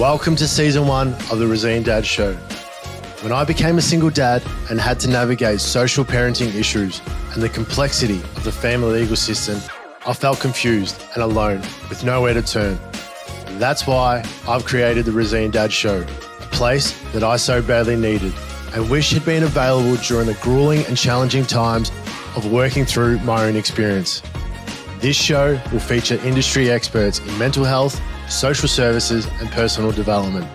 Welcome to season 1 of the Resilient Dad Show. When I became a single dad and had to navigate social parenting issues and the complexity of the family legal system, I felt confused and alone with nowhere to turn. That's why I've created the Resilient Dad Show, a place that I so badly needed and wish had been available during the grueling and challenging times of working through my own experience. This show will feature industry experts in mental health, social services, and personal development,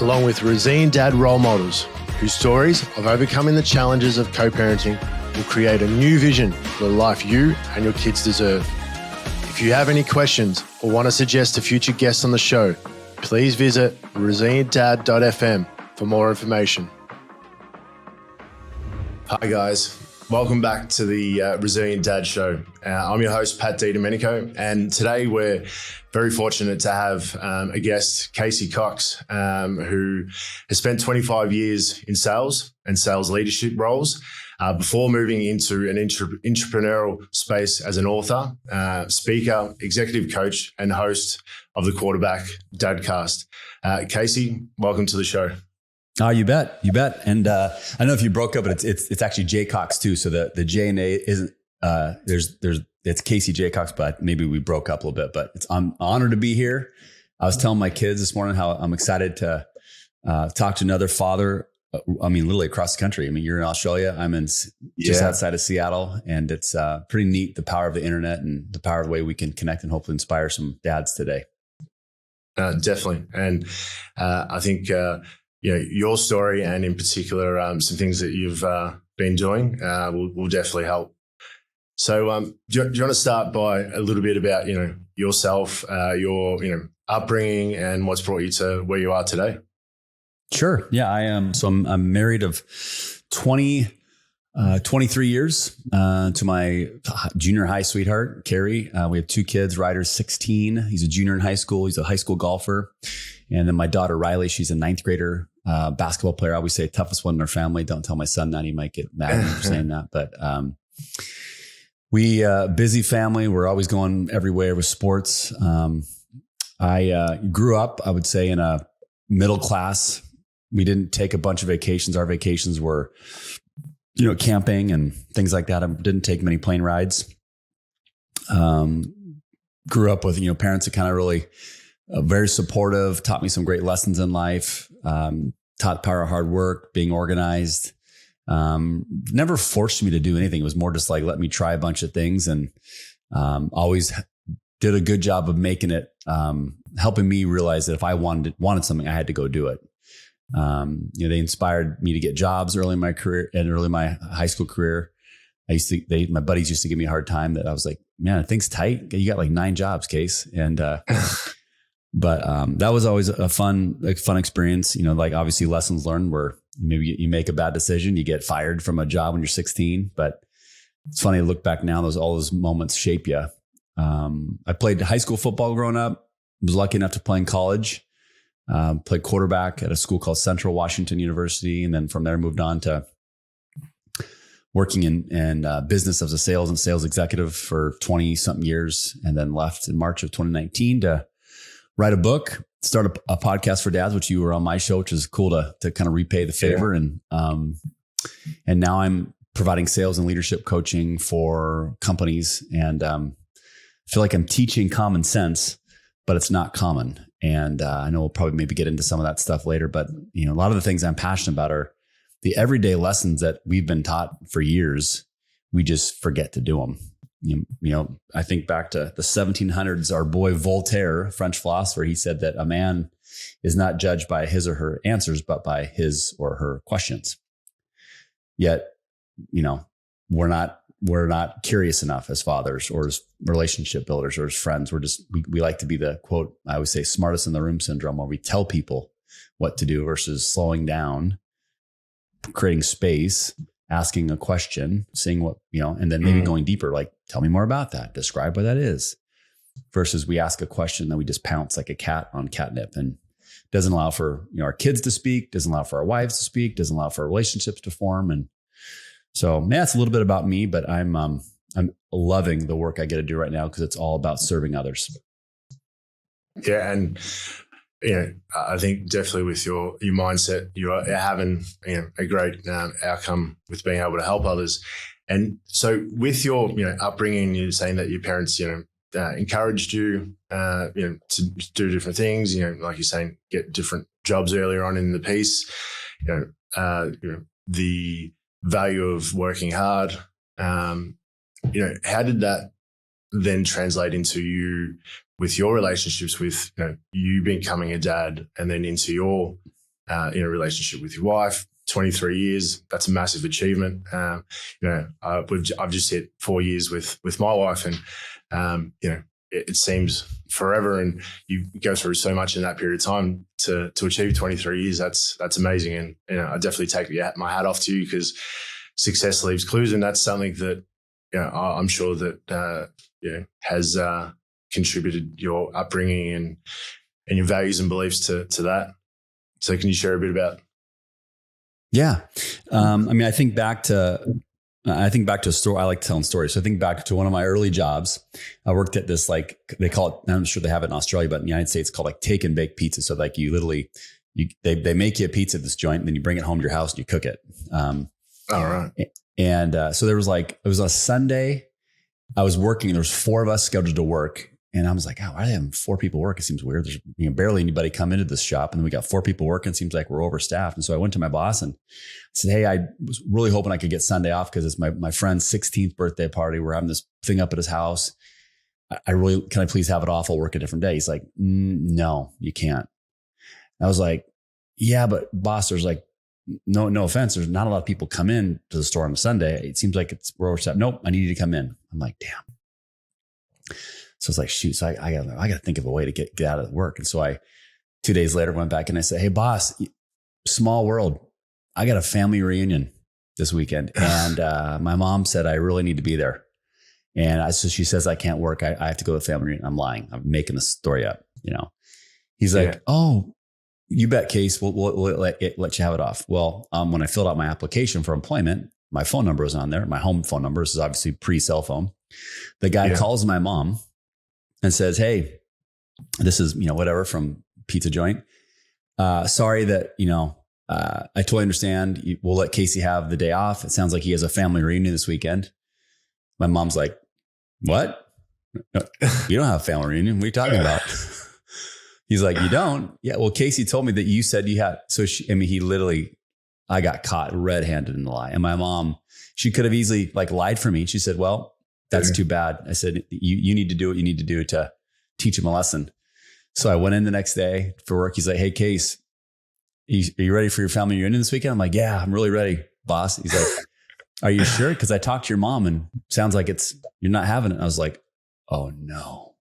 along with resilient dad role models whose stories of overcoming the challenges of co-parenting will create a new vision for the life you and your kids deserve. If you have any questions or want to suggest a future guest on the show, please visit resilientdad.fm for more information. Hi guys. Welcome back to the Resilient Dad Show. I'm your host, Pat DiDomenico, and today we're very fortunate to have a guest, Casey Jacox, who has spent 25 years in sales and sales leadership roles before moving into an entrepreneurial space as an author, speaker, executive coach, and host of the Quarterback Dadcast. Casey, welcome to the show. Oh, you bet. And I don't know if you broke up, but it's actually Jacox too. So the J and A isn't it's Casey Jacox, but maybe we broke up a little bit. But I'm honored to be here. I was telling my kids this morning how I'm excited to talk to another father. I mean, literally across the country. I mean, you're in Australia. I'm in just outside of Seattle, and it's pretty neat, the power of the internet and the power of the way we can connect and hopefully inspire some dads today. Definitely, and I think. Your story and in particular, some things that you've been doing will definitely help. So do you want to start by a little bit about, yourself, your, upbringing and what's brought you to where you are today? Sure. Yeah, I am. So I'm married of 23 years to my junior high sweetheart, Carrie. We have 2 kids. Ryder's 16. He's a junior in high school. He's a high school golfer. And then my daughter, Riley, she's a 9th grader. Basketball player. I always say toughest one in our family. Don't tell my son that. He might get mad at me for saying that. But we busy family. We're always going everywhere with sports. I grew up, I would say, in a middle class. We didn't take a bunch of vacations. Our vacations were, camping and things like that. I didn't take many plane rides. Grew up with, parents that kind of really very supportive, taught me some great lessons in life, taught the power of hard work, being organized, never forced me to do anything. It was more just like, let me try a bunch of things, and always did a good job of making it, helping me realize that if I wanted something, I had to go do it. They inspired me to get jobs early in my career and early in my high school career. My buddies used to give me a hard time that I was like, man, things tight. You got like 9 jobs, Case. And, but that was always a fun experience. Obviously lessons learned where maybe you make a bad decision, you get fired from a job when you're 16. But it's funny to look back now; all those moments shape you. I played high school football growing up. Was lucky enough to play in college. Played quarterback at a school called Central Washington University, and then from there moved on to working in business as a sales executive for 20 something years, and then left in March of 2019 to write a book, start a podcast for dads, which you were on my show, which is cool to kind of repay the favor. Yeah. And now I'm providing sales and leadership coaching for companies. And I feel like I'm teaching common sense, but it's not common. And I know we'll probably maybe get into some of that stuff later, but a lot of the things I'm passionate about are the everyday lessons that we've been taught for years. We just forget to do them. I think back to the 1700s, our boy Voltaire, French philosopher, he said that a man is not judged by his or her answers, but by his or her questions. Yet, we're not curious enough as fathers or as relationship builders or as friends. We like to be the, quote, I always say, smartest in the room syndrome, where we tell people what to do versus slowing down, creating space, asking a question, seeing what, and then maybe going deeper, like, tell me more about that. Describe what that is. Versus we ask a question, then we just pounce like a cat on catnip, and doesn't allow for, our kids to speak, doesn't allow for our wives to speak, doesn't allow for relationships to form. And so that's a little bit about me, but I'm loving the work I get to do right now because it's all about serving others. Yeah. And I think definitely with your mindset, you're having a great outcome with being able to help others. And so with your upbringing, you're saying that your parents encouraged you to do different things. Like you're saying, get different jobs earlier on in the piece. The value of working hard. How did that then translate into you with your relationships with you becoming a dad, and then into your relationship with your wife? 23 years, that's a massive achievement. I've just hit 4 years with my wife, and it seems forever, and you go through so much in that period of time to achieve 23 years. That's amazing, and I definitely take my hat off to you, because success leaves clues, and that's something that I'm sure that has contributed your upbringing and your values and beliefs to that. So can you share a bit about? Yeah. I think back to a story. I like telling stories. So I think back to one of my early jobs. I worked at this, like they call it, I'm sure they have it in Australia, but in the United States, it's called like take and bake pizza. So like they make you a pizza at this joint, and then you bring it home to your house and you cook it. All right. And so it was a Sunday. I was working, and there was 4 of us scheduled to work. And I was like, why are they having 4 people work? It seems weird. There's barely anybody come into this shop. And then we got 4 people working. It seems like we're overstaffed. And so I went to my boss and said, hey, I was really hoping I could get Sunday off, because it's my friend's 16th birthday party. We're having this thing up at his house. Can I please have it off? I'll work a different day. He's like, no, you can't. I was like, yeah, but boss, there's like, no offense, there's not a lot of people come in to the store on a Sunday. It seems like we're overstaffed. Nope, I need you to come in. I'm like, damn. So it's like, shoot. So I got to think of a way to get out of work. And so 2 days later went back and I said, hey boss, small world. I got a family reunion this weekend. And my mom said, I really need to be there. And so she says, I can't work. I have to go to the family reunion. I'm lying. I'm making this story up. He's like, oh, you bet, Case. We'll let you have it off. Well, when I filled out my application for employment, my phone number was on there. My home phone number. This is obviously pre-cell phone. The guy calls my mom and says, hey, this is, whatever from pizza joint. Sorry that, I totally understand. We'll let Casey have the day off. It sounds like he has a family reunion this weekend. My mom's like, what? You don't have a family reunion. What are you talking about? He's like, you don't? Yeah. Well, Casey told me that you said you had. So I got caught red-handed in the lie. And my mom, she could have easily lied for me. She said, well, that's too bad. I said, you need to do what you need to do to teach him a lesson. So I went in the next day for work. He's like, hey, Case, are you ready for your family reunion this weekend? I'm like, yeah, I'm really ready, boss. He's like, are you sure? Because I talked to your mom and sounds like you're not having it. I was like, oh no,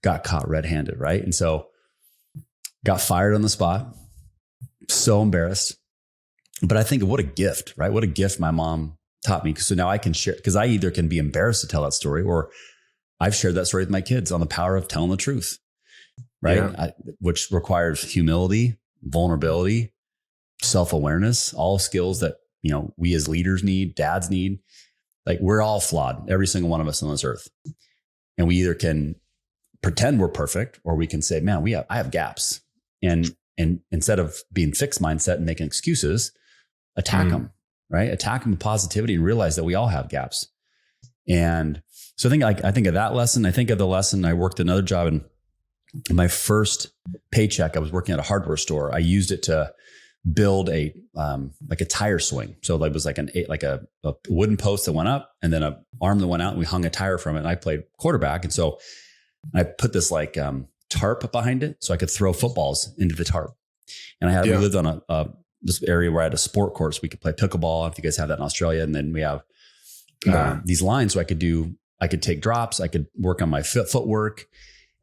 got caught red-handed, right? And so got fired on the spot. So embarrassed. But I think what a gift, right? What a gift my mom taught me. So now I can share, because I either can be embarrassed to tell that story, or I've shared that story with my kids on the power of telling the truth, right? Yeah. Which requires humility, vulnerability, self-awareness, all skills that, we as leaders need, dads need. We're all flawed, every single one of us on this earth. And we either can pretend we're perfect, or we can say, man, I have gaps. And instead of being fixed mindset and making excuses, attack them, right? Attack them with positivity and realize that we all have gaps. And so I think of that lesson. I think of the lesson. I worked another job, and my first paycheck, I was working at a hardware store. I used it to build a tire swing. So it was a wooden post that went up, and then an arm that went out, and we hung a tire from it. And I played quarterback. And so I put this tarp behind it so I could throw footballs into the tarp. And we lived on this area where I had a sport course. We could play pickleball, if you guys have that in Australia. And then we have these lines, so I could take drops. I could work on my footwork,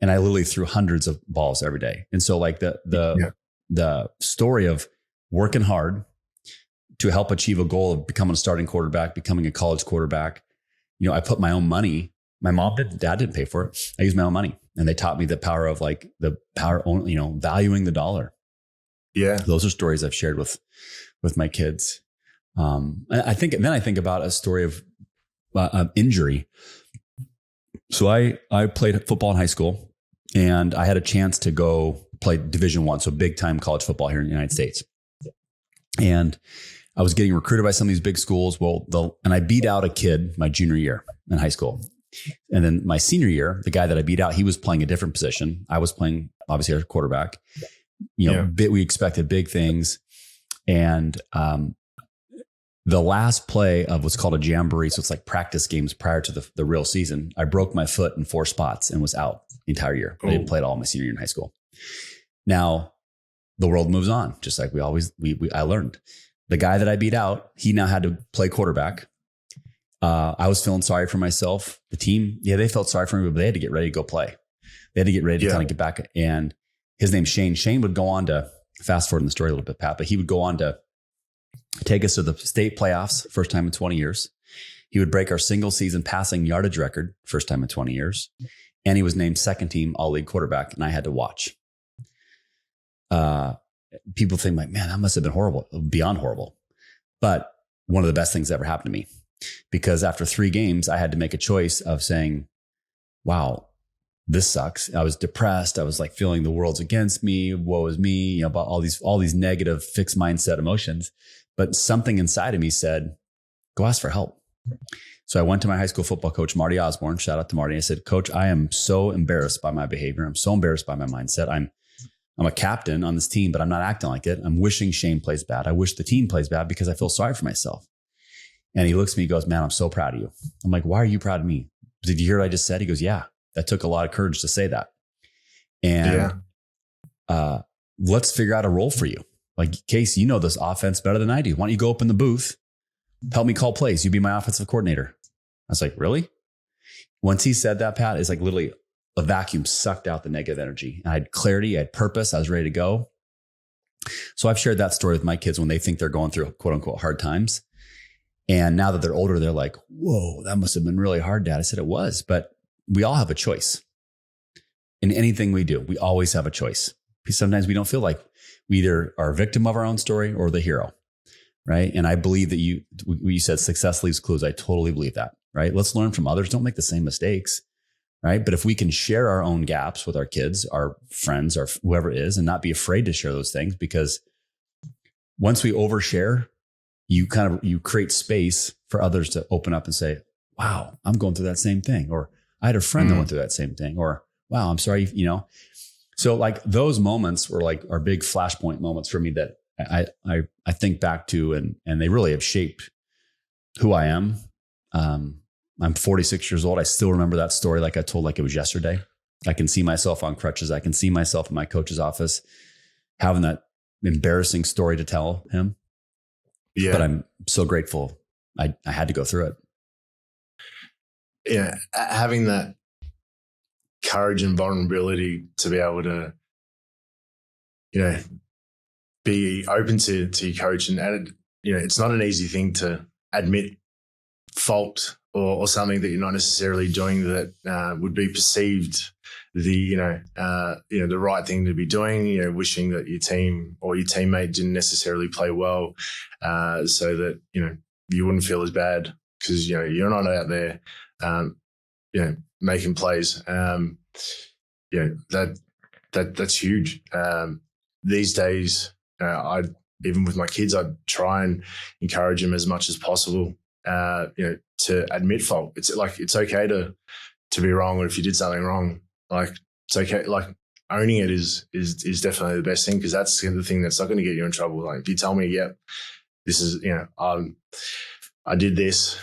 and I literally threw hundreds of balls every day. And so the story of working hard to help achieve a goal of becoming a starting quarterback, becoming a college quarterback. I put my own money. My mom didn't, dad didn't pay for it. I used my own money, and they taught me the power of valuing the dollar. Yeah. Those are stories I've shared with my kids. I think about a story of injury. So I played football in high school. And I had a chance to go play Division I, so big time college football here in the United States. And I was getting recruited by some of these big schools. And I beat out a kid my junior year in high school. And then my senior year, the guy that I beat out, he was playing a different position. I was playing, obviously, as a quarterback. We expected big things. And the last play of what's called a jamboree, so it's like practice games prior to the real season, I broke my foot in 4 spots and was out the entire year. I didn't play at all my senior year in high school. Now, the world moves on, just like I learned. The guy that I beat out, he now had to play quarterback. I was feeling sorry for myself. The team, they felt sorry for me, but they had to get ready to go play. They had to get ready to kind of get back. And his name's Shane. Shane would go on to, fast forward in the story a little bit, Pat, but he would go on to take us to the state playoffs, first time in 20 years. He would break our single season passing yardage record, first time in 20 years. And he was named second team all-league quarterback, and I had to watch. People think like, man, that must have been horrible, beyond horrible. But one of the best things that ever happened to me, because after 3 games, I had to make a choice of saying, wow, this sucks. I was depressed. I was like feeling the world's against me. Woe is me, about all these negative fixed mindset emotions. But something inside of me said, go ask for help. So I went to my high school football coach, Marty Osborne. Shout out to Marty. I said, Coach, I am so embarrassed by my behavior. I'm so embarrassed by my mindset. I'm a captain on this team, but I'm not acting like it. I'm wishing Shane plays bad. I wish the team plays bad because I feel sorry for myself. And he looks at me and goes, man, I'm so proud of you. I'm like, why are you proud of me? Did you hear what I just said? He goes, yeah, that took a lot of courage to say that. And let's figure out a role for you. Like, Casey, you know this offense better than I do. Why don't you go up in the booth, help me call plays? You be my offensive coordinator. I was like, really? Once he said that, Pat, it's like literally a vacuum sucked out the negative energy. I had clarity, I had purpose, I was ready to go. So I've shared that story with my kids when they think they're going through quote unquote hard times. And now that they're older, they're like, whoa, that must have been really hard, Dad. I said, it was, but we all have a choice. In anything we do, we always have a choice. Because sometimes we don't feel like we either are a victim of our own story or the hero, right? And I believe that you said success leaves clues. I totally believe that, right? Let's learn from others. Don't make the same mistakes, right? But if we can share our own gaps with our kids, our friends, or whoever it is, and not be afraid to share those things, because once we overshare, you create space for others to open up and say, wow, I'm going through that same thing. Or I had a friend that went through that same thing. Or, wow, I'm sorry, So like those moments were like our big flashpoint moments for me that I think back to, and they really have shaped who I am. I'm 46 years old. I still remember that story like I told like it was yesterday. I can see myself on crutches. I can see myself in my coach's office having that embarrassing story to tell him. Yeah. But I'm so grateful I had to go through it. Yeah. Having that courage and vulnerability to be able to, be open to your coach, and it's not an easy thing to admit fault or something that you're not necessarily doing that would be perceived the right thing to be doing, wishing that your team or your teammate didn't necessarily play well, so that, you wouldn't feel as bad because, you're not out there, making plays. That's huge. These days, even with my kids, I try and encourage them as much as possible, to admit fault. It's like, it's okay to be wrong, or if you did something wrong, like it's okay. Like owning it is definitely the best thing, because that's the thing that's not going to get you in trouble. Like if you tell me, yep, this is, I did this.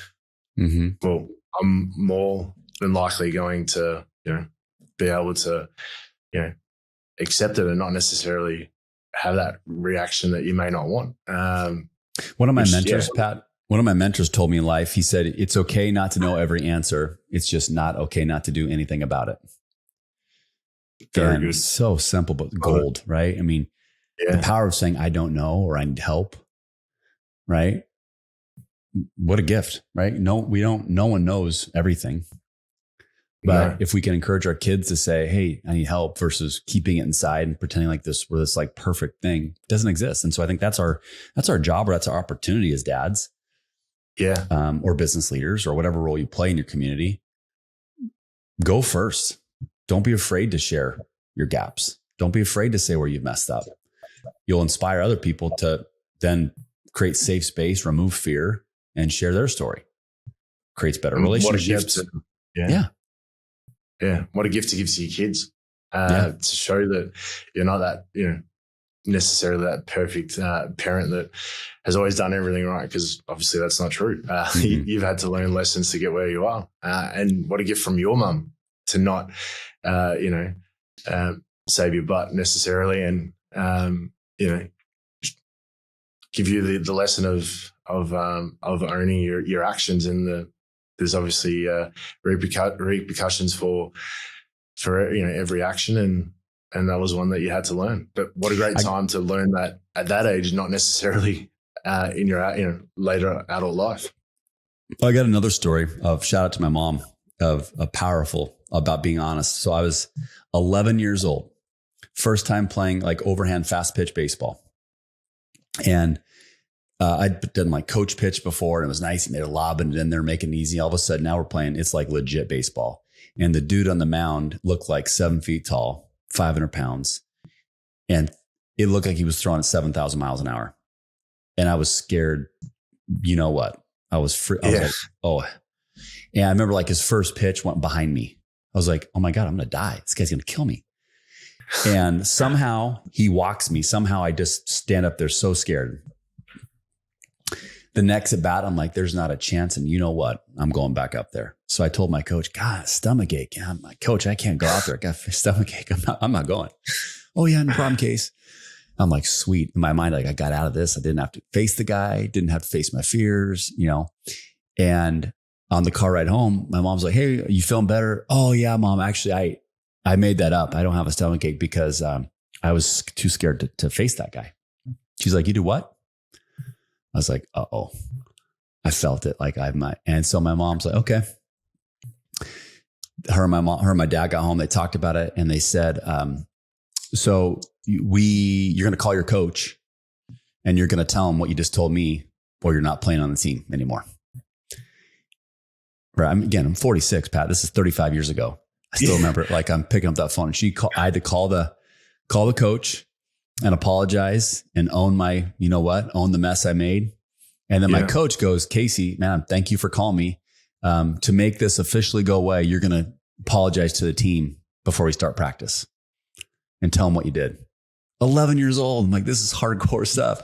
Mm-hmm. Well, I'm more than likely going to, be able to, accept it and not necessarily have that reaction that you may not want. One of my mentors, Pat, one of my mentors told me in life, he said, it's okay not to know every answer. It's just not okay not to do anything about it. Very good. So simple, but gold, right? I mean, the power of saying, I don't know, or I need help, right? What a gift, right? No one knows everything. But if we can encourage our kids to say, hey, I need help, versus keeping it inside and pretending like we're this like perfect thing, it doesn't exist. And so I think that's our job, or that's our opportunity as dads. Yeah. Or business leaders, or whatever role you play in your community. Go first. Don't be afraid to share your gaps. Don't be afraid to say where you've messed up. You'll inspire other people to then create safe space, remove fear, and share their story. Creates better relationships. Yeah. What a gift to give to your kids to show that you're not that, necessarily that perfect parent that has always done everything right, because obviously that's not true. You've had to learn lessons to get where you are. And what a gift from your mum to not, save your butt necessarily, and, give you the lesson of owning your actions, and there's obviously repercussions for every action, and that was one that you had to learn. But what a great time to learn that at that age, not necessarily in your later adult life. I got another story of shout out to my mom of a powerful about being honest. So I was 11 years old, first time playing like overhand fast pitch baseball. And I'd done like coach pitch before, and it was nice. He made a lob and in there, making it easy. All of a sudden now we're playing, it's like legit baseball. And the dude on the mound looked like 7 feet tall, 500 pounds. And it looked like he was throwing at 7,000 miles an hour. And I was scared. You know what? I was like, oh. And I remember like his first pitch went behind me. I was like, oh my God, I'm going to die. This guy's going to kill me. And somehow he walks me. Somehow I just stand up there so scared. The next at bat, I'm like, there's not a chance. And you know what? I'm going back up there. So I told my coach, God, stomach ache. I'm like, Coach, I can't go out there. I got stomach ache. I'm not going. Oh yeah, no problem, Case. I'm like, sweet. In my mind, like I got out of this. I didn't have to face the guy. Didn't have to face my fears, And on the car ride home, my mom's like, hey, are you feeling better? Oh yeah, Mom. Actually, I made that up. I don't have a stomach ache because I was too scared to face that guy. She's like, you do what? I was like, uh-oh, I felt it. Like and so my mom's like, okay. Her and my dad got home. They talked about it, and they said, so you're going to call your coach and you're going to tell him what you just told me, or you're not playing on the team anymore. Right. I'm 46, Pat. This is 35 years ago. I still remember it. Like I'm picking up that phone, and I had to call the coach and apologize and own own the mess I made. And then my coach goes, Casey, man, thank you for calling me. To make this officially go away, you're going to apologize to the team before we start practice and tell them what you did. 11 years old. I'm like, this is hardcore stuff.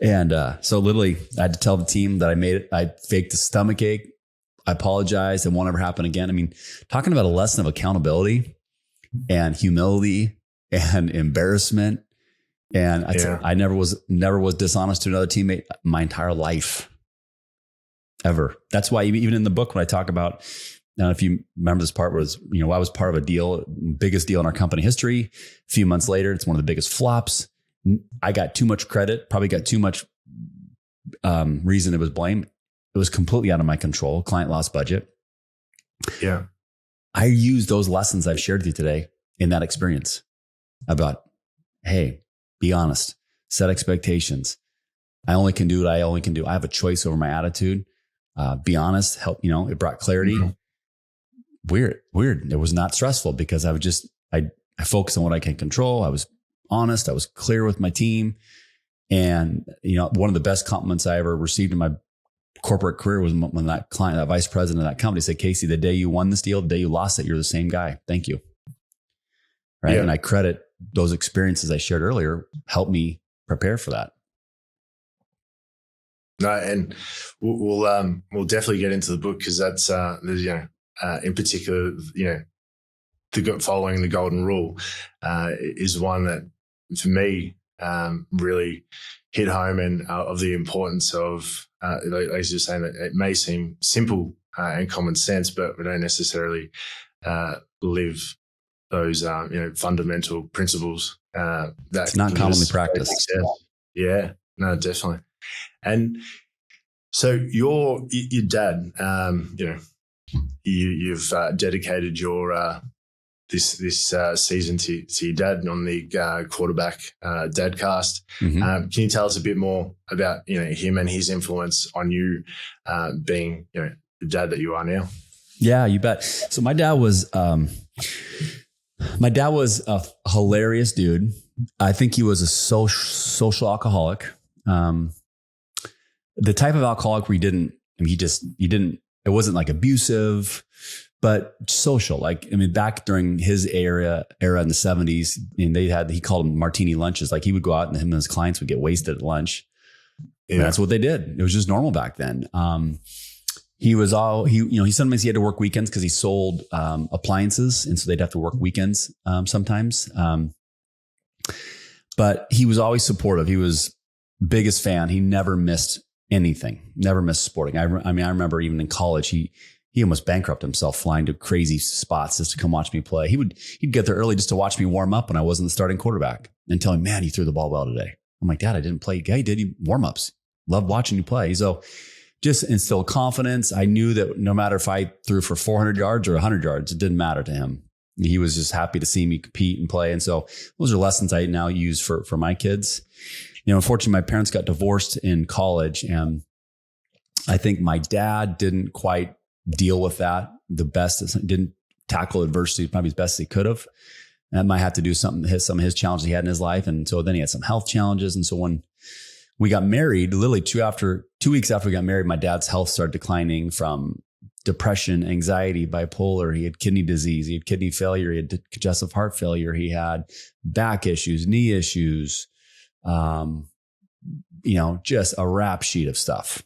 And so literally I had to tell the team that I made it. I faked a stomach ache. I apologized. It won't ever happen again. I mean, talking about a lesson of accountability and humility and embarrassment. And I never was dishonest to another teammate my entire life, ever. That's why even in the book, when I talk about, I don't know if you remember this part, was, I was part of a deal, biggest deal in our company history. A few months later, it's one of the biggest flops. I got too much credit, probably got too much reason it was blame. It was completely out of my control. Client lost budget. Yeah. I use those lessons I've shared with you today in that experience about, hey, be honest, set expectations. I only can do what I only can do. I have a choice over my attitude. Be honest, help, it brought clarity. Mm-hmm. Weird. It was not stressful because I focused on what I can control. I was honest. I was clear with my team. And, one of the best compliments I ever received in my corporate career was when that client, that vice president of that company said, Casey, the day you won this deal, the day you lost it, you're the same guy. Thank you. Right. Yeah. And I credit those experiences I shared earlier helped me prepare for that. No, and we'll definitely get into the book, because that's in particular, following the golden rule is one that for me really hit home, and of the importance of, like you're saying, that it may seem simple and common sense, but we don't necessarily live those fundamental principles that it's not commonly practiced. Yeah, no, definitely. And so your dad, you've dedicated your this season to your dad on the quarterback dadcast. Mm-hmm. Can you tell us a bit more about him and his influence on you being the dad that you are now? Yeah, you bet. So my dad was My dad was a hilarious dude. I think he was a social alcoholic. The type of alcoholic where it wasn't like abusive, but social. Like, I mean, back during his era in the 70s, and he called them martini lunches. Like, he would go out and him and his clients would get wasted at lunch. Yeah. And that's what they did. It was just normal back then. He sometimes he had to work weekends because he sold appliances. And so they'd have to work weekends sometimes. But he was always supportive. He was biggest fan. He never missed anything, never missed sporting. I remember even in college, he almost bankrupted himself flying to crazy spots just to come watch me play. He'd get there early just to watch me warm up when I wasn't the starting quarterback and tell me, man, you threw the ball well today. I'm like, Dad, I didn't play. Yeah, he did. He warm-ups. Loved watching you play. So just instill confidence. I knew that no matter if I threw for 400 yards or 100 yards, it didn't matter to him. He was just happy to see me compete and play. And so those are lessons I now use for my kids. Unfortunately, my parents got divorced in college, and I think my dad didn't quite deal with that the best. Didn't tackle adversity probably as best as he could have. That might have to do some of his challenges he had in his life. And so then he had some health challenges. And so when we got married, literally 2 weeks after we got married, my dad's health started declining from depression, anxiety, bipolar. He had kidney disease. He had kidney failure. He had congestive heart failure. He had back issues, knee issues, just a rap sheet of stuff.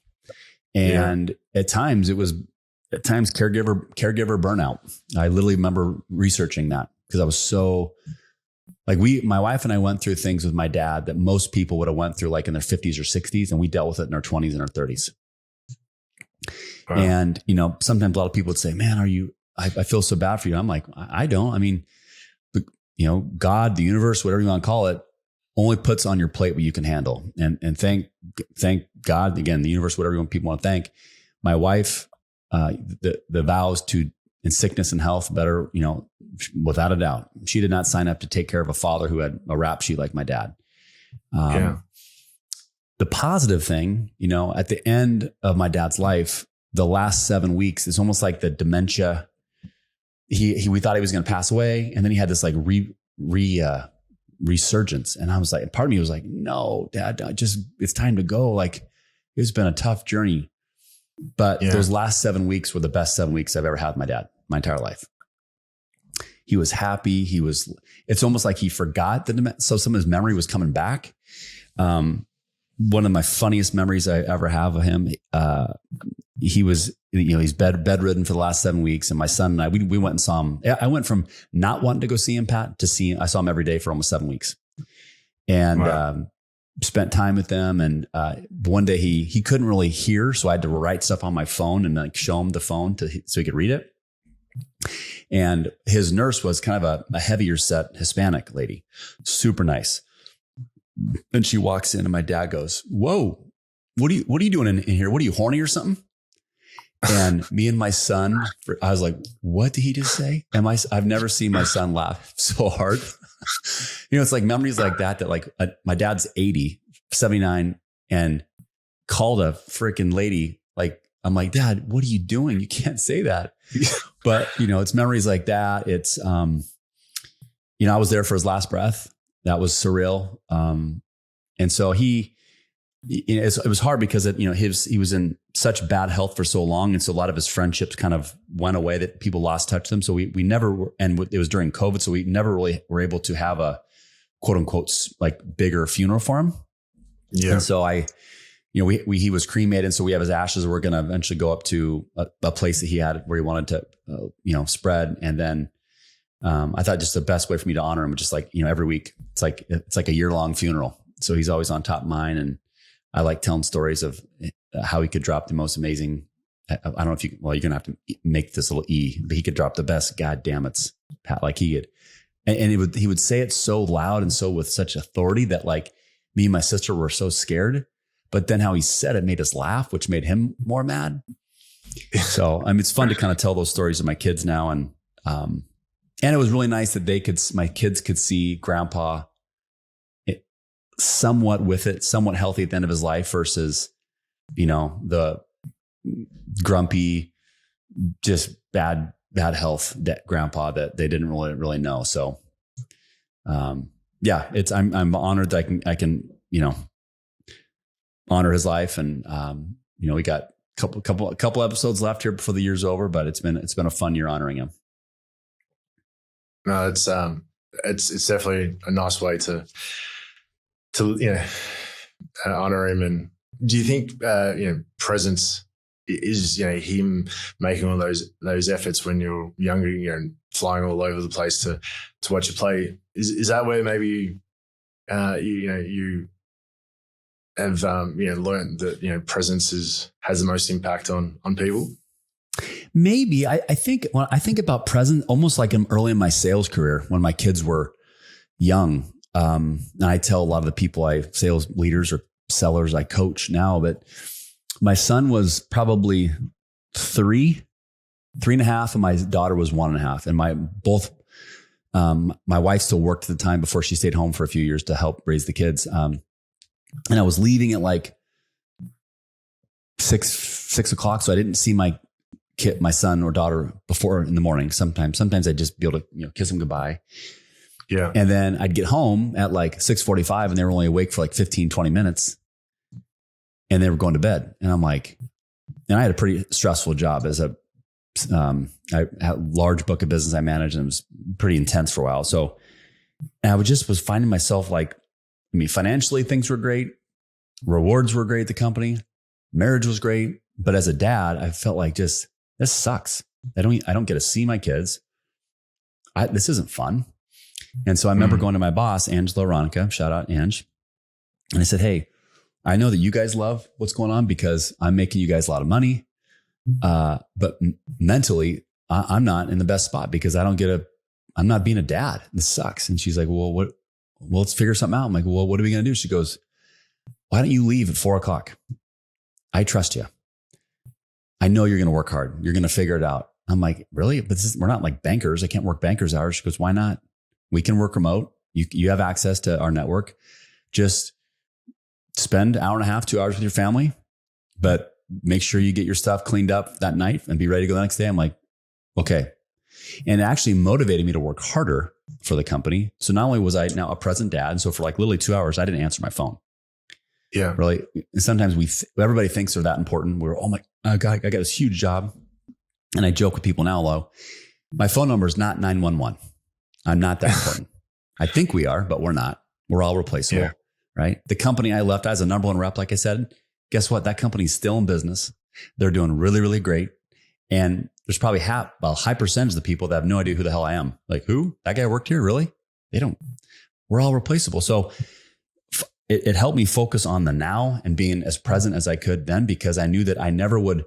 And at times caregiver burnout. I literally remember researching that because I was so my wife and I went through things with my dad that most people would have went through like in their 50s or 60s. And we dealt with it in our 20s and our 30s. Wow. And, sometimes a lot of people would say, man, I feel so bad for you. I'm like, I don't. I mean, God, the universe, whatever you want to call it, only puts on your plate what you can handle. And thank God, again, the universe, whatever people want to thank. My wife, the vows to in sickness and health better, without a doubt. She did not sign up to take care of a father who had a rap sheet like my dad. The positive thing, at the end of my dad's life, the last 7 weeks, it's almost like the dementia. We thought he was going to pass away. And then he had this like resurgence. And I was like, part of me was like, no, Dad, it's time to go. Like, it's been a tough journey. But those last 7 weeks were the best 7 weeks I've ever had with my dad, my entire life. He was happy. It's almost like he forgot so some of his memory was coming back. One of my funniest memories I ever have of him, he was, he's bedridden for the last 7 weeks. And my son and I, we went and saw him. I went from not wanting to go see him, Pat, to I saw him every day for almost 7 weeks. And, spent time with them. And, one day he couldn't really hear. So I had to write stuff on my phone and like show him the phone so he could read it. And his nurse was kind of a heavier set Hispanic lady, super nice. And she walks in and my dad goes, whoa, what are you doing in here? What are you, horny or something? And me and my son, I was like, what did he just say? I've never seen my son laugh so hard. It's like memories like that like my dad's 79 and called a freaking lady. Like, I'm like, Dad, what are you doing? You can't say that. But, it's memories like that. It's, I was there for his last breath. That was surreal. And so it was hard because he was in such bad health for so long. And so a lot of his friendships kind of went away that people lost touch with him. So we never, and it was during COVID. So we never really were able to have a quote unquote, like bigger funeral for him. Yeah. And so he was cremated. So we have his ashes. We're going to eventually go up to a place that he had where he wanted to, spread. And then, I thought just the best way for me to honor him was just like, every week it's like a year-long funeral. So he's always on top of mine. And I like telling stories of how he could drop the most amazing. I don't know if you're going to have to make this little E, but he could drop the best goddammits, Pat, like he could. And he would say it so loud and so with such authority that like me and my sister were so scared, but then how he said it made us laugh, which made him more mad. So, it's fun to kind of tell those stories to my kids now. And it was really nice that my kids could see Grandpa somewhat healthy at the end of his life versus, the grumpy, just bad bad health grandpa that they didn't really know. So, yeah, I'm honored that I can, honor his life. And, we got a couple episodes left here before the year's over, but it's been a fun year honoring him. No, it's definitely a nice way to honor him. And do you think presence is him making all those efforts when you're younger, and flying all over the place to watch you play? Is that where maybe you have learned that presence has the most impact on people? Maybe. I think when I think about presence, almost like early in my sales career when my kids were young. And I tell a lot of the people sales leaders or sellers I coach now, but my son was probably 3.5, and my daughter was 1.5. And my wife still worked at the time before she stayed home for a few years to help raise the kids. And I was leaving at like 6 o'clock. So I didn't see my son or daughter before in the morning. Sometimes I'd just be able to, kiss them goodbye. Yeah. And then I'd get home at like 6:45 and they were only awake for like 15, 20 minutes and they were going to bed. And I'm like, and I had a pretty stressful job I had a large book of business I managed, and it was pretty intense for a while. So and I was finding myself like, financially things were great. Rewards were great at the company. Marriage was great. But as a dad, I felt like this sucks. I don't get to see my kids. This isn't fun. And so I remember going to my boss, Angela Aronica, shout out Ange. And I said, hey, I know that you guys love what's going on because I'm making you guys a lot of money. But mentally, I'm not in the best spot because I'm not being a dad. This sucks. And she's like, well, let's figure something out. I'm like, well, what are we going to do? She goes, why don't you leave at 4:00? I trust you. I know you're going to work hard. You're going to figure it out. I'm like, really? But we're not like bankers. I can't work bankers hours. She goes, why not? We can work remote. You have access to our network. Just spend 1.5 hours, 2 hours with your family, but make sure you get your stuff cleaned up that night and be ready to go the next day. I'm like, okay. And it actually motivated me to work harder for the company. So not only was I now a present dad, and so for like literally 2 hours, I didn't answer my phone. Yeah. Really. And sometimes everybody thinks they're that important. We're, oh my God, I got this huge job. And I joke with people now, my phone number is not 911. I'm not that important. I think we are, but we're not. We're all replaceable, right? The company I left as a number one rep, like I said, guess what? That company's still in business. They're doing really, really great. And there's probably a high percentage of the people that have no idea who the hell I am. Like, who? That guy worked here? Really? They don't. We're all replaceable. So it helped me focus on the now and being as present as I could then, because I knew that I never would,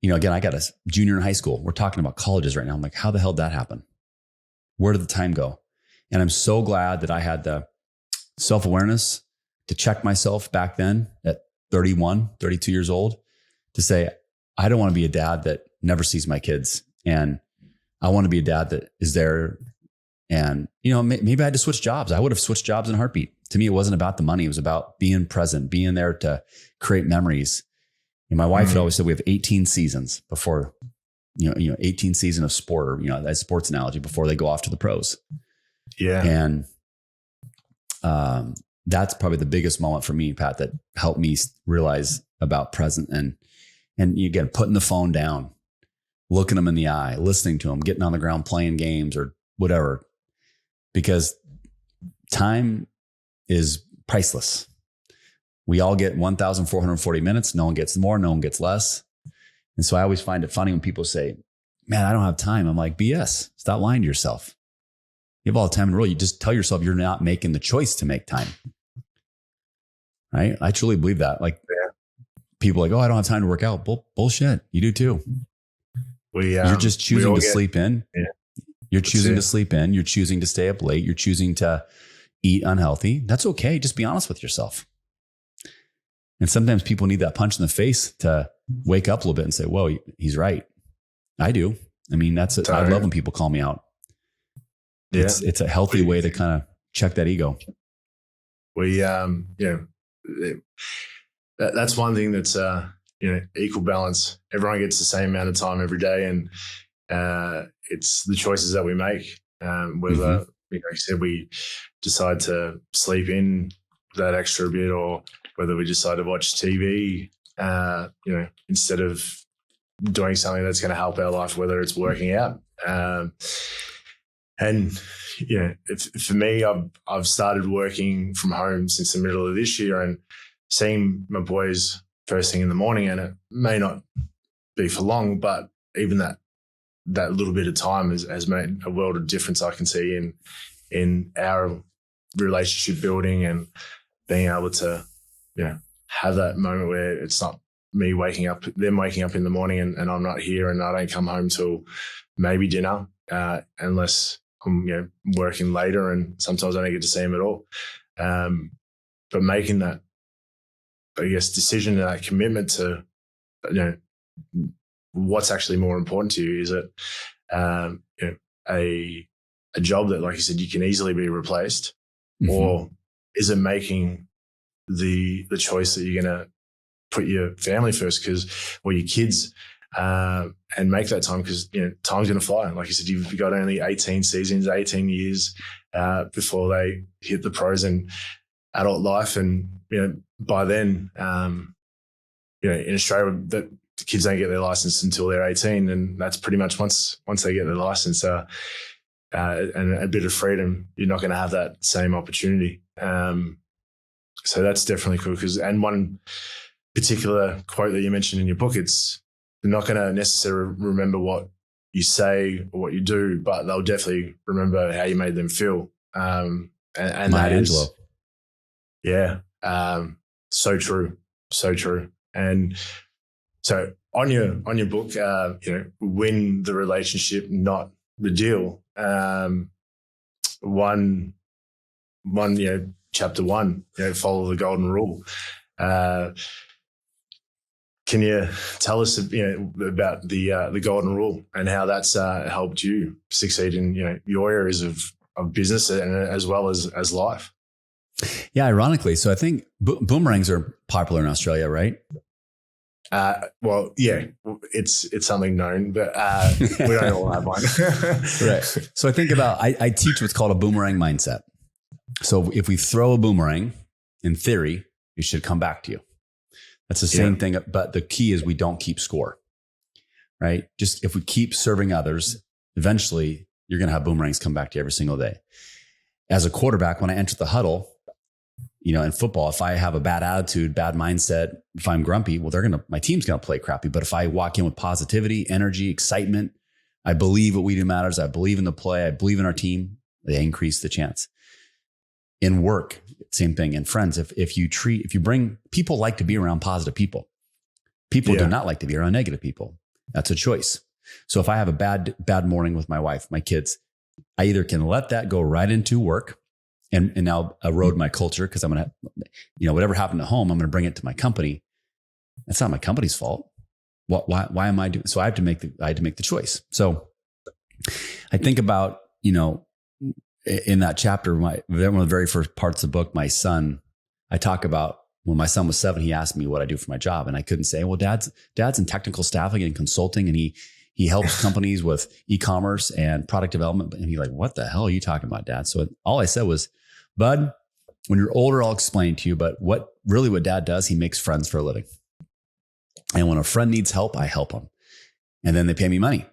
again, I got a junior in high school. We're talking about colleges right now. I'm like, how the hell did that happen? Where did the time go? And I'm so glad that I had the self-awareness to check myself back then at 31, 32 years old to say, I don't want to be a dad that never sees my kids. And I want to be a dad that is there. And, maybe I had to switch jobs. I would have switched jobs in a heartbeat. To me, it wasn't about the money. It was about being present, being there to create memories. And my wife had always said we have 18 seasons before, 18 season of sport, or, that sports analogy before they go off to the pros. Yeah. And that's probably the biggest moment for me, Pat, that helped me realize about present and again, putting the phone down, looking them in the eye, listening to them, getting on the ground, playing games or whatever, because time is priceless. We all get 1,440 minutes. No one gets more. No one gets less. And so I always find it funny when people say, man, I don't have time. I'm like, BS. Stop lying to yourself. You have all the time in the world. You just tell yourself you're not making the choice to make time. Right? I truly believe that. Like people are like, oh, I don't have time to work out. Bullshit. You do too. You're just choosing to sleep in. Yeah. You're choosing to sleep in. You're choosing to stay up late. You're choosing to eat unhealthy. That's okay. Just be honest with yourself. And sometimes people need that punch in the face to wake up a little bit and say, whoa, he's right. I do. I mean, that's it. I love when people call me out. Yeah. It's a healthy way to kind of check that ego. That's one thing that's, equal balance. Everyone gets the same amount of time every day. And, it's the choices that we make. Whether like you said, we decide to sleep in that extra bit, or whether we decide to watch TV, instead of doing something that's going to help our life, whether it's working out. And for me, I've started working from home since the middle of this year, and seeing my boys first thing in the morning, and it may not be for long, but even that little bit of time has made a world of difference. I can see in our relationship building, and being able to have that moment where it's not me them waking up in the morning and I'm not here, and I don't come home till maybe dinner, unless I'm working later, and sometimes I don't get to see them at all. But making that, I guess, decision and that commitment to what's actually more important to you. Is it a job that, like you said, you can easily be replaced, or is it making the choice that you're going to put your family first, or your kids, and make that time, because time's going to fly. Like you said, you've got only 18 seasons, 18 years before they hit the pros and adult life, and by then, in Australia, that the kids don't get their license until they're 18, and that's pretty much once they get their license and a bit of freedom, you're not going to have that same opportunity. So that's definitely cool. And one particular quote that you mentioned in your book, it's they're not going to necessarily remember what you say or what you do, but they'll definitely remember how you made them feel. And that is, so true, so true. And so on your book, win the relationship, not the deal. Chapter 1, follow the golden rule. Can you tell us, about the golden rule and how that's helped you succeed in your areas of business and as well as life? Yeah, ironically, so I think boomerangs are popular in Australia, right? Well, yeah, it's something known, but we don't all have one. Right. So I think about, I teach what's called a boomerang mindset. So if we throw a boomerang, in theory, it should come back to you. That's the same thing, but the key is we don't keep score, right? Just if we keep serving others, eventually you're going to have boomerangs come back to you every single day. As a quarterback, when I enter the huddle, in football, if I have a bad attitude, bad mindset, if I'm grumpy, well, my team's going to play crappy. But if I walk in with positivity, energy, excitement, I believe what we do matters. I believe in the play. I believe in our team. They increase the chance. In work, same thing. In friends, if you bring people, like to be around positive people. People do not like to be around negative people. That's a choice. So if I have a bad morning with my wife, my kids, I either can let that go right into work and now erode my culture, because I'm going to, whatever happened at home, I'm going to bring it to my company. That's not my company's fault. Why am I doing? So I had to make the choice. So I think about, in that chapter, one of the very first parts of the book, my son, I talk about when my son was 7, he asked me what I do for my job. And I couldn't say, well, dad's in technical staffing and consulting. And he helps companies with e-commerce and product development. And he's like, what the hell are you talking about, Dad? So all I said was, bud, when you're older, I'll explain to you. But what dad does, he makes friends for a living. And when a friend needs help, I help them. And then they pay me money.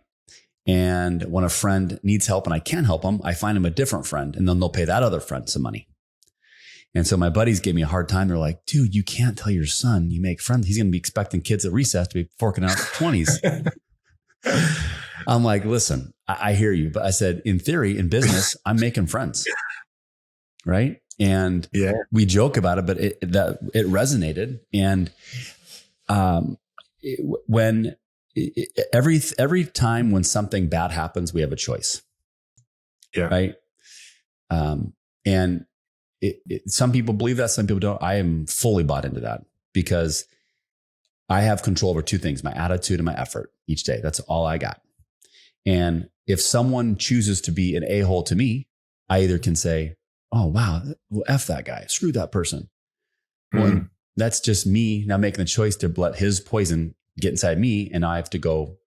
And when a friend needs help and I can't help them, I find them a different friend, and then they'll pay that other friend some money. And so my buddies gave me a hard time. They're like, dude, you can't tell your son you make friends. He's going to be expecting kids at recess to be forking out 20s. I'm like, listen, I hear you. But I said, in theory, in business, I'm making friends. Right. And we joke about it, but it resonated. And every time when something bad happens, we have a choice. Yeah. Right. And some people believe that, some people don't. I am fully bought into that, because I have control over 2 things, my attitude and my effort each day. That's all I got. And if someone chooses to be an a-hole to me, I either can say, oh, wow, well, F that guy, screw that person. Well, that's just me now making the choice to let his poison get inside me, and I have to go.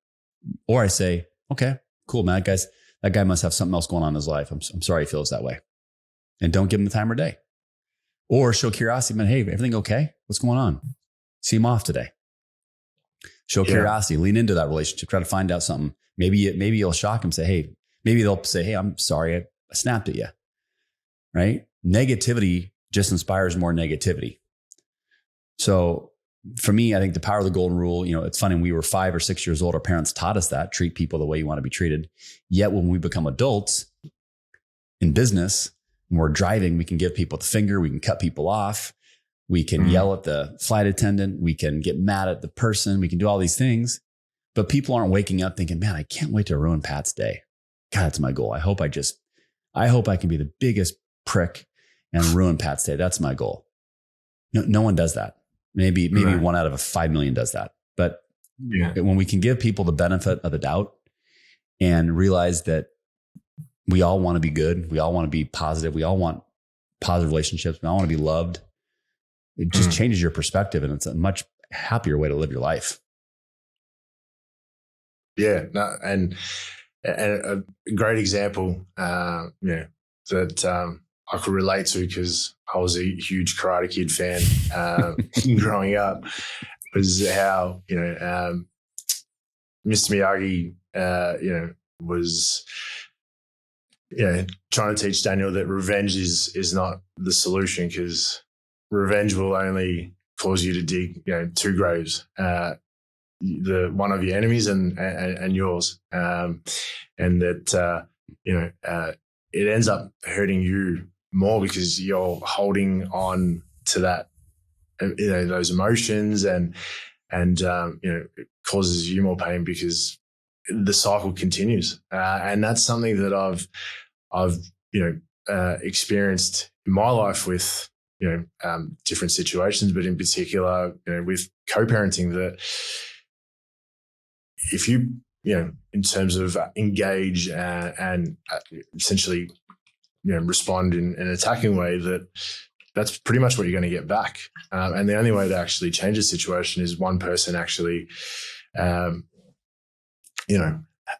Or I say, Okay, cool, man. That guy must have something else going on in his life. I'm sorry he feels that way. And don't give him the time of day. Or show curiosity, man. Hey, everything okay? What's going on? See him off today. Show curiosity, lean into that relationship, try to find out something. Maybe you'll shock him, say, hey, maybe they'll say, hey, I'm sorry, I snapped at you. Right? Negativity just inspires more negativity. So for me, I think the power of the golden rule, it's funny, when we were 5 or 6 years old, our parents taught us that, treat people the way you want to be treated. Yet when we become adults in business, when we're driving, we can give people the finger, we can cut people off, we can yell at the flight attendant, we can get mad at the person, we can do all these things. But people aren't waking up thinking, man, I can't wait to ruin Pat's day. God, that's my goal. I hope I can be the biggest prick and ruin Pat's day. That's my goal. No one does that. Maybe right. 1 out of 5 million does that. But when we can give people the benefit of the doubt and realize that we all want to be good, we all want to be positive, we all want positive relationships, we all want to be loved, it just changes your perspective, and it's a much happier way to live your life. Yeah, no, and a great example, that I could relate to, because I was a huge Karate Kid fan growing up, was how Mr. Miyagi was trying to teach Daniel that revenge is not the solution, because revenge will only cause you to dig 2 graves, the one of your enemies and yours, and that it ends up hurting you more because you're holding on to that, those emotions, and it causes you more pain because the cycle continues. And that's something that I've experienced in my life with different situations, but in particular with co-parenting, that if you in terms of engage and essentially respond in an attacking way, that's pretty much what you're going to get back. And the only way to actually change a situation is one person actually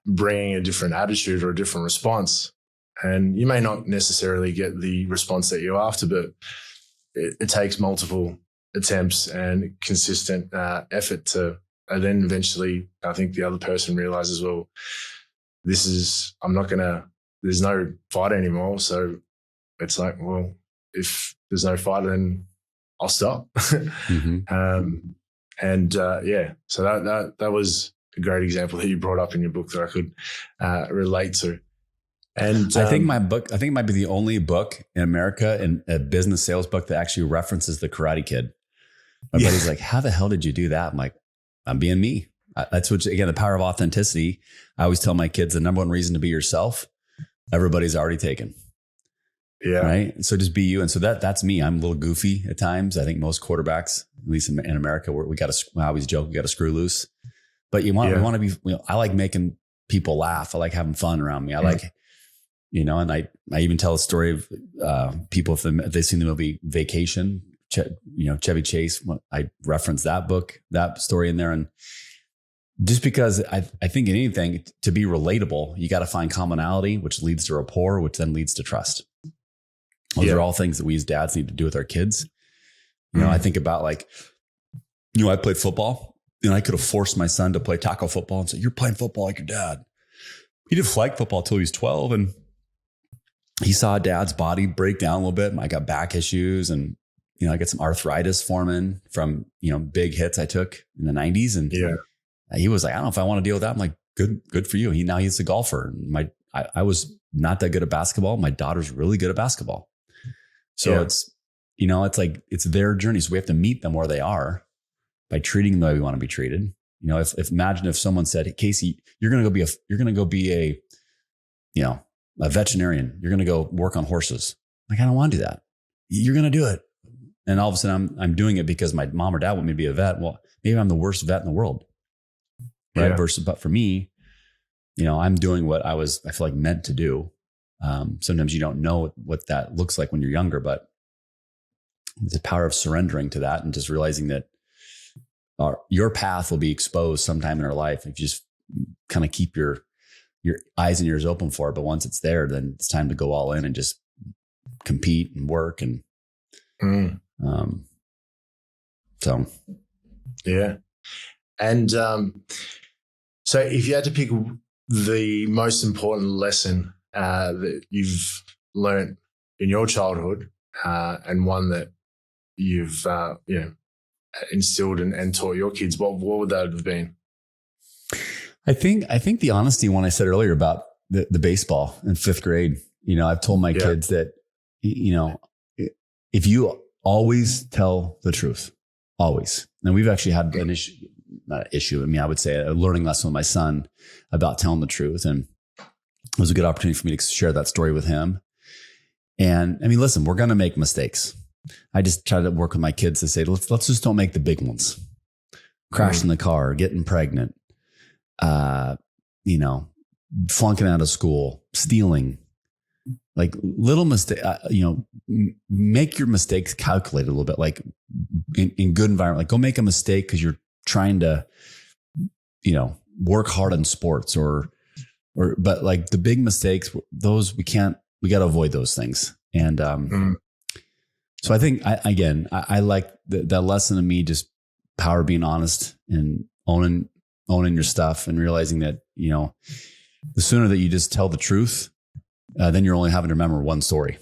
bringing a different attitude or a different response. And you may not necessarily get the response that you're after, but it takes multiple attempts and consistent effort to, and then eventually I think the other person realizes, well, there's no fight anymore. So it's like, well, if there's no fight, then I'll stop. Mm-hmm. So that was a great example that you brought up in your book that I could relate to. And I think it might be the only book in America, in a business sales book, that actually references the Karate Kid. My buddy's like, how the hell did you do that? I'm like, I'm being me. That's what, again, the power of authenticity. I always tell my kids, the number one reason to be yourself, everybody's already taken. Yeah. Right. So just be you. And so that's me. I'm a little goofy at times. I think most quarterbacks, at least in America, I always joke, we got to screw loose, but we want to be, I like making people laugh. I like having fun around me. I like, and I even tell a story of people, if they've seen the movie Vacation, Chevy Chase, I reference that book, that story in there. And just because I think in anything, to be relatable, you got to find commonality, which leads to rapport, which then leads to trust. Those are all things that we as dads need to do with our kids. I think about I played football, and I could have forced my son to play tackle football and say, you're playing football like your dad. He did flag football till he was 12, and he saw dad's body break down a little bit. I got back issues, and I got some arthritis forming from big hits I took in the 90s. And he was like, I don't know if I want to deal with that. I'm like, good for you. He's a golfer. I was not that good at basketball. My daughter's really good at basketball. So it's like, it's their journey. So we have to meet them where they are by treating them the way we want to be treated. Imagine if someone said, hey, Casey, you're going to go be a veterinarian. You're going to go work on horses. Like, I don't want to do that. You're going to do it. And all of a sudden I'm doing it because my mom or dad want me to be a vet. Well, maybe I'm the worst vet in the world. Right. But for me, I'm doing what I feel like meant to do. Sometimes you don't know what that looks like when you're younger, but the power of surrendering to that and just realizing that your path will be exposed sometime in our life. If you just kind of keep your your eyes and ears open for it. But once it's there, then it's time to go all in and just compete and work. And so, yeah. And so if you had to pick the most important lesson that you've learned in your childhood and one that you've instilled and taught your kids, what would that have been? I think the honesty one I said earlier about the baseball in 5th grade, I've told my kids that, if you always tell the truth, always. And we've actually had an issue, not an issue. I mean, I would say a learning lesson with my son about telling the truth. And it was a good opportunity for me to share that story with him. And I mean, listen, we're going to make mistakes. I just try to work with my kids to say, let's just don't make the big ones. Crashing the car, getting pregnant, flunking out of school, stealing, like little mistake, make your mistakes calculated a little bit, like in good environment, like go make a mistake because you're trying to, work hard in sports but like the big mistakes, those we got to avoid those things. And, so I think I like that lesson of me, just power being honest and owning your stuff and realizing that, the sooner that you just tell the truth, then you're only having to remember one story.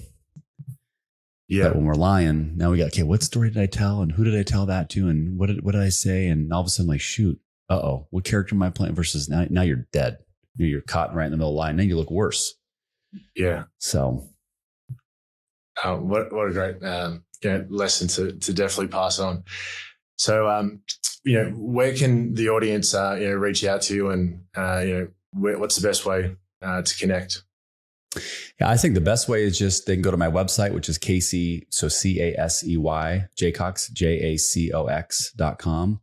Yeah. But when we're lying, now we got, okay, what story did I tell? And who did I tell that to? And what did I say? And all of a sudden, like, shoot, what character am I playing versus now you're dead. You're caught right in the middle of the line. Then you look worse. Yeah. So. What a great lesson to definitely pass on. So, where can the audience, reach out to you and, what's the best way to connect? Yeah, I think the best way is just they can go to my website, which is Casey, so Casey, Jacox, JACOX.com.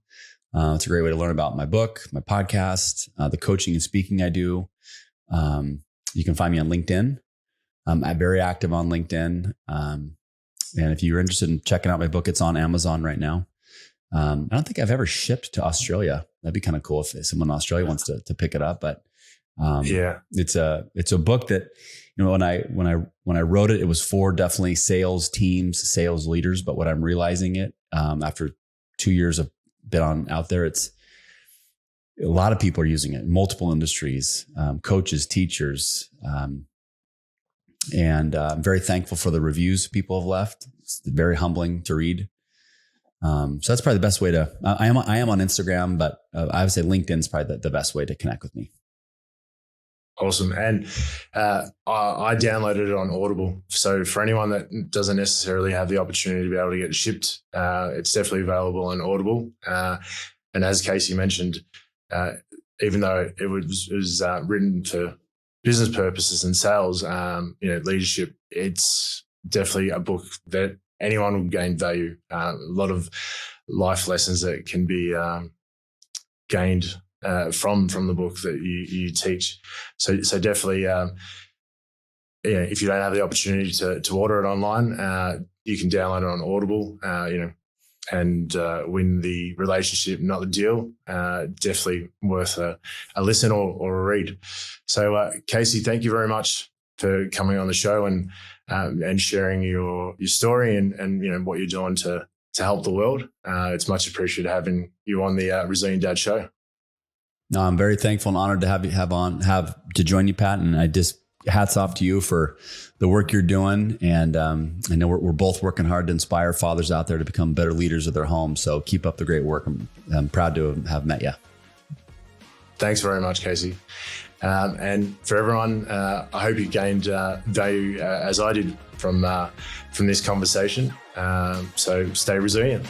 It's a great way to learn about my book, my podcast, the coaching and speaking I do. You can find me on LinkedIn. I'm very active on LinkedIn. And if you're interested in checking out my book, it's on Amazon right now. I don't think I've ever shipped to Australia. That'd be kind of cool if someone in Australia wants to pick it up. But it's a book that, when I wrote it, it was for definitely sales teams, sales leaders. But what I'm realizing after 2 years of been out there, it's a lot of people are using it in multiple industries, coaches, teachers, and I'm very thankful for the reviews people have left. It's very humbling to read. So that's probably the best way to, I am on Instagram, but I would say LinkedIn is probably the best way to connect with me. Awesome. And I downloaded it on Audible. So for anyone that doesn't necessarily have the opportunity to be able to get it shipped, it's definitely available on Audible. And as Casey mentioned, even though it was written for business purposes and sales, leadership, it's definitely a book that anyone will gain value. A lot of life lessons that can be gained from the book that you teach. So definitely, if you don't have the opportunity to order it online, you can download it on Audible, and win the relationship, not the deal. Definitely worth a listen or a read. So Casey, thank you very much for coming on the show and sharing your story and what you're doing to help the world. It's much appreciated having you on the Resilient Dad Show. No, I'm very thankful and honored to have to join you, Pat. And I just hats off to you for the work you're doing. And I know we're both working hard to inspire fathers out there to become better leaders of their home. So keep up the great work. I'm proud to have met you. Thanks very much, Casey. And for everyone, I hope you gained value as I did from this conversation. So stay resilient.